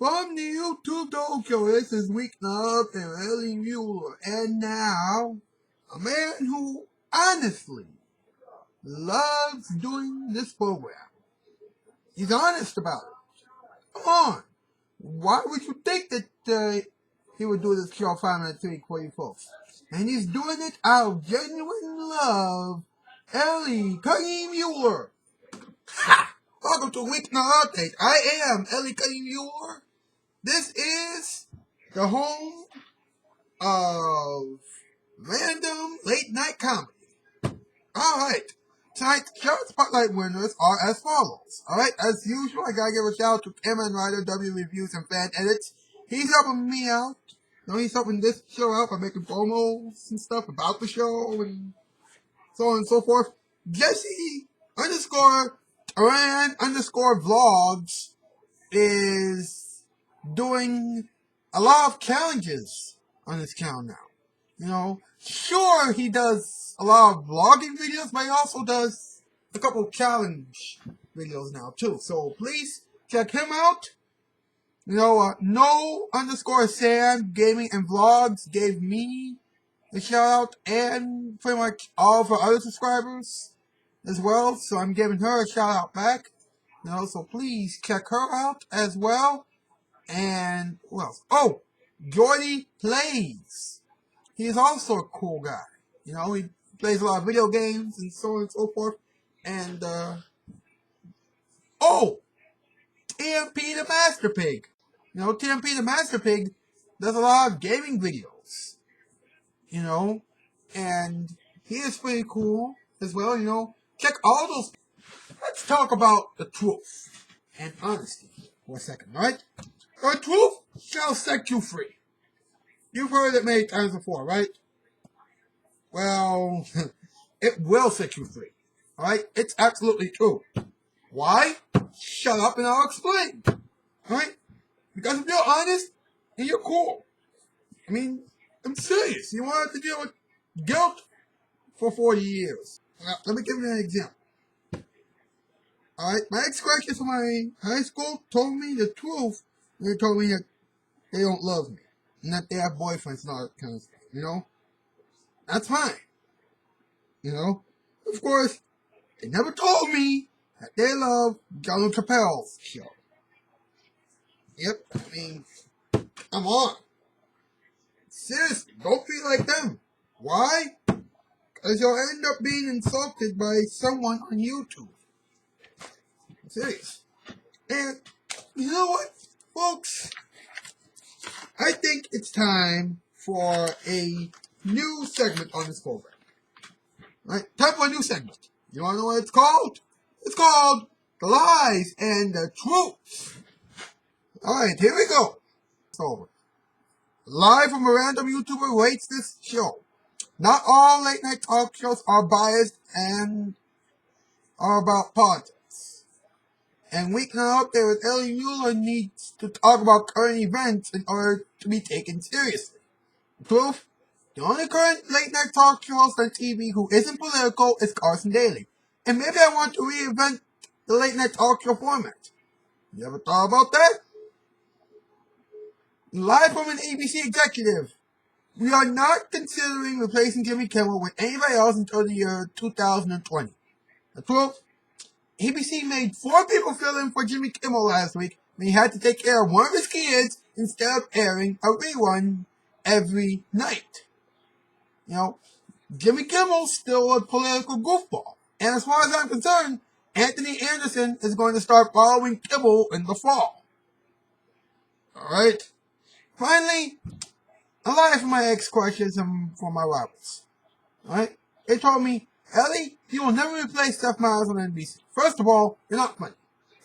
From the YouTube Tokyo, this is Weeknight and Ellie Muller. And now, a man who honestly loves doing this program. He's honest about it. Come on. Why would you think that he would do this show 5 minutes a week for you folks? And he's doing it out of genuine love. Ellie Muller. Ha! Welcome to Weeknight Update. I am Ellie Muller. This is the home of random late night comedy. Alright, tonight's Shoutout Spotlight winners are as follows. Alright, as usual, I gotta give a shout out to Cameron Ryder, W Reviews and Fan Edits. He's helping me out. You know, he's helping this show out by making promos and stuff about the show and so on and so forth. Jesse _Duran_vlogs is doing a lot of challenges on his channel now. You know, sure, he does a lot of vlogging videos, but he also does a couple challenge videos now too. So please check him out. You know, no_Sam Gaming and Vlogs gave me a shout out, and pretty much all of our other subscribers as well. So I'm giving her a shout out back. You know, so please check her out as well. And who else? Oh, Jordy Plays. He's also a cool guy. You know, he plays a lot of video games and so on and so forth. And TMP the Master Pig. You know, TMP the Master Pig does a lot of gaming videos. You know, and he is pretty cool as well. You know, check all those. Let's talk about the truth and honesty for a second, right? The truth shall set you free. You've heard it many times before, right? Well, it will set you free. Alright? It's absolutely true. Why? Shut up and I'll explain. Alright? Because if you're honest, then you're cool. I mean, I'm serious. You want to deal with guilt for 40 years. Now, let me give you an example. Alright, my ex-graduates from my high school told me the truth. They told me that they don't love me. And that they have boyfriends and all that kind of stuff. You know? That's fine. You know? Of course, they never told me that they love John Chappelle's show. Yep, I mean, come on. Seriously, don't be like them. Why? Because you'll end up being insulted by someone on YouTube. I'm serious. And, you know what, folks? I think it's time for a new segment on this program. Right? Time for a new segment. You want to know what it's called? It's called The Lies and the Truth. Alright, here we go. It's over. Live from a random YouTuber who hates this show. Not all late night talk shows are biased and are about politics. And Weeknight Update with Ellie Muller needs to talk about current events in order to be taken seriously. Proof? The only current late night talk show host on TV who isn't political is Carson Daly. And maybe I want to reinvent the late night talk show format. You ever thought about that? Live from an ABC executive. We are not considering replacing Jimmy Kimmel with anybody else until the year 2020. The proof? ABC made 4 people fill in for Jimmy Kimmel last week when he had to take care of one of his kids instead of airing a rerun every night. You know, Jimmy Kimmel's still a political goofball. And as far as I'm concerned, Anthony Anderson is going to start following Kimmel in the fall. Alright? Finally, a lie from my ex-crushes and from my rivals. Alright? They told me, Ellie, you will never replace Seth Meyers on NBC. First of all, you're not funny.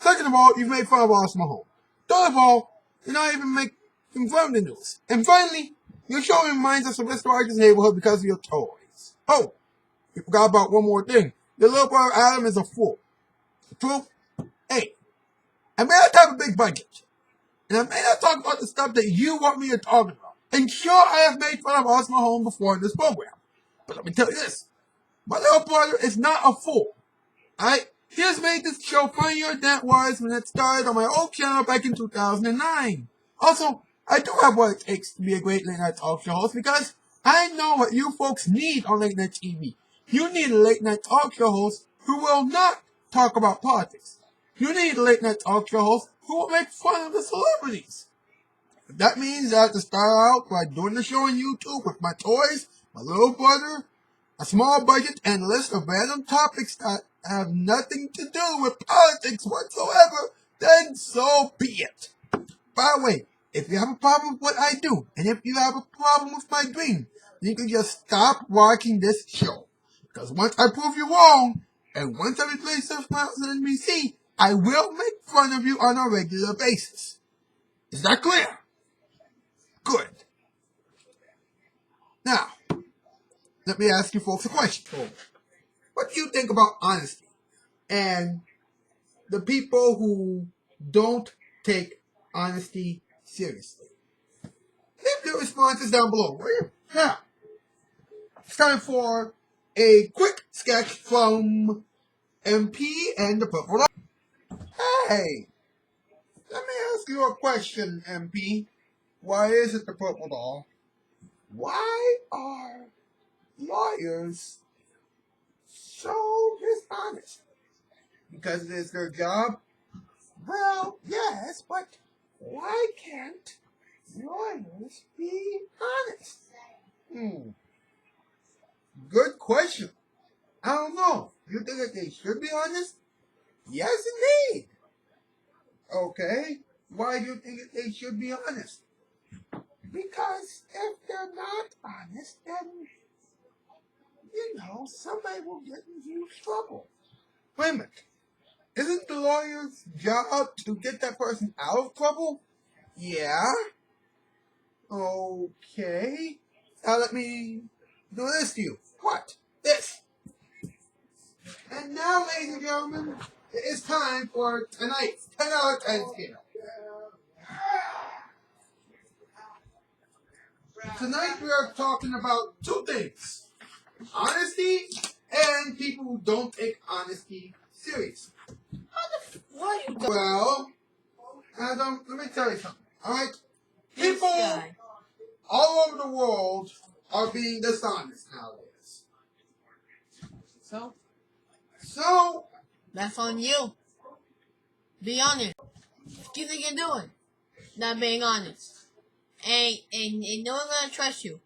Second of all, you've made fun of Austin Mahone. Third of all, you're not even making fun of the news. And finally, your show reminds us of Mr. Rogers' Neighborhood because of your toys. Oh, you forgot about one more thing. Your little brother Adam is a fool. The truth? Hey, I may not have a big budget. And I may not talk about the stuff that you want me to talk about. And sure, I have made fun of Austin Mahone before in this program. But let me tell you this. My little brother is not a fool. Alright? He has made this show funnier than it was when it started on my old channel back in 2009. Also, I do have what it takes to be a great late night talk show host because I know what you folks need on late night TV. You need a late night talk show host who will not talk about politics. You need a late night talk show host who will make fun of the celebrities. That means I have to start out by doing the show on YouTube with my toys, my little brother, a small budget, and a list of random topics that have nothing to do with politics whatsoever, then so be it. By the way, if you have a problem with what I do, and if you have a problem with my dream, you can just stop watching this show. Because once I prove you wrong, and once I replace those smiles in NBC, I will make fun of you on a regular basis. Is that clear? Good. Now, let me ask you folks a question. What do you think about honesty and the people who don't take honesty seriously? Leave your responses down below, will you? Now, it's time for a quick sketch from MP and the Purple Dog. Hey, let me ask you a question, MP. Why is it the Purple Doll? Why are lawyers so dishonest? Because it is their job? Well, yes, but why can't lawyers be honest? Good question. I don't know. You think that they should be honest? Yes, indeed. Okay. Why do you think that they should be honest? Because if they're not honest, then, somebody will get in huge trouble. Wait a minute. Isn't the lawyer's job to get that person out of trouble? Yeah. Okay. Now let me do this to you. What? This. And now, ladies and gentlemen, it is time for tonight's 10 out of 10 scale. Tonight we are talking about two things. Honesty and people who don't take honesty seriously. Why you go? Well, Adam, let me tell you something. Alright? People all over the world are being dishonest nowadays. So, That's on you. Be honest. What do you think you're doing? Not being honest. And no one's gonna trust you.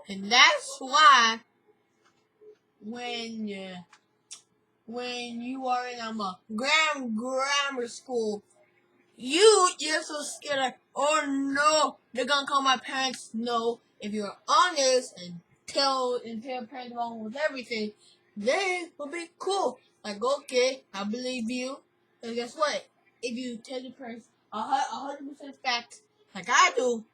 And that's why when you are in grammar school, you're so scared like, oh no, they're gonna call my parents. No, if you're honest and tell parents along with everything, they will be cool. Like, okay, I believe you. And guess what? If you tell the parents 100% facts, like I do,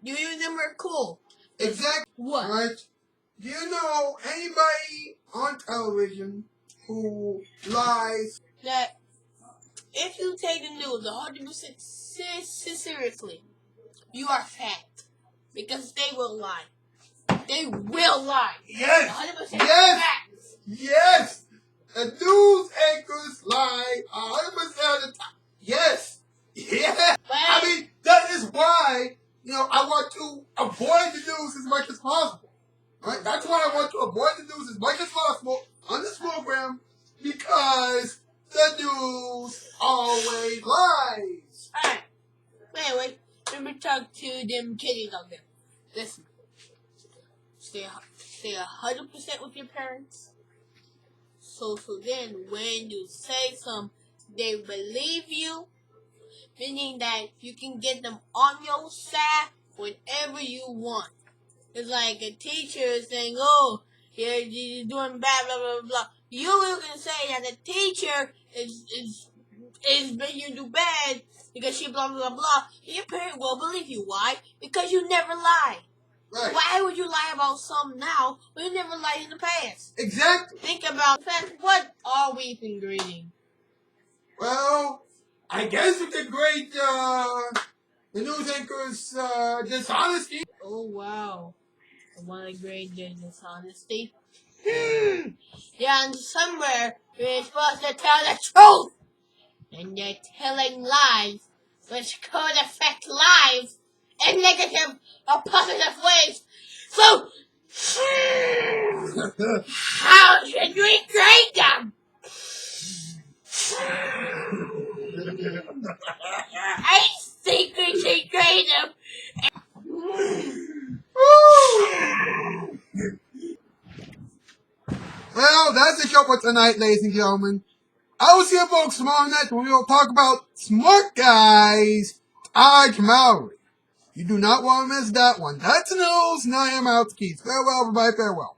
you and them are cool. exactly. What? Right? Do you know anybody on television who lies? That if you take the news 100% seriously, you are fact. Because they will lie. They will lie. Yes! 100% Yes! facts. Yes! The news anchors lie 100% of the time. Yes! Yeah! But I mean, that is why, I want to avoid the news as much as possible. Right? That's why I want to avoid the news as much as possible on this program, because the news always lies. alright. Anyway, let me talk to them kiddies out there. Listen. Stay 100% with your parents. So then when you say something, they believe you. Meaning that you can get them on your side whenever you want. It's like a teacher saying, oh, you're doing bad, blah, blah, blah. You can say that the teacher is making you do bad because she blah, blah, blah. Your parent will believe you. Why? Because you never lie. Right. Why would you lie about something now when you never lied in the past? Exactly. Think about the past. What are we even grading? Well, I guess we could grade the news anchor's dishonesty. Oh, wow. I want to grade their dishonesty. Yeah, and somewhere We're supposed to tell the truth. And they're telling lies, which could affect lives in negative or positive ways. So, how should we grade them? I think we should grade them. Well, that's the show for tonight, ladies and gentlemen. I will see you folks tomorrow night when we will talk about Smart Guys, Taj Mowry. You do not want to miss that one. That's the news, and I am out to Keith. Farewell, everybody, farewell.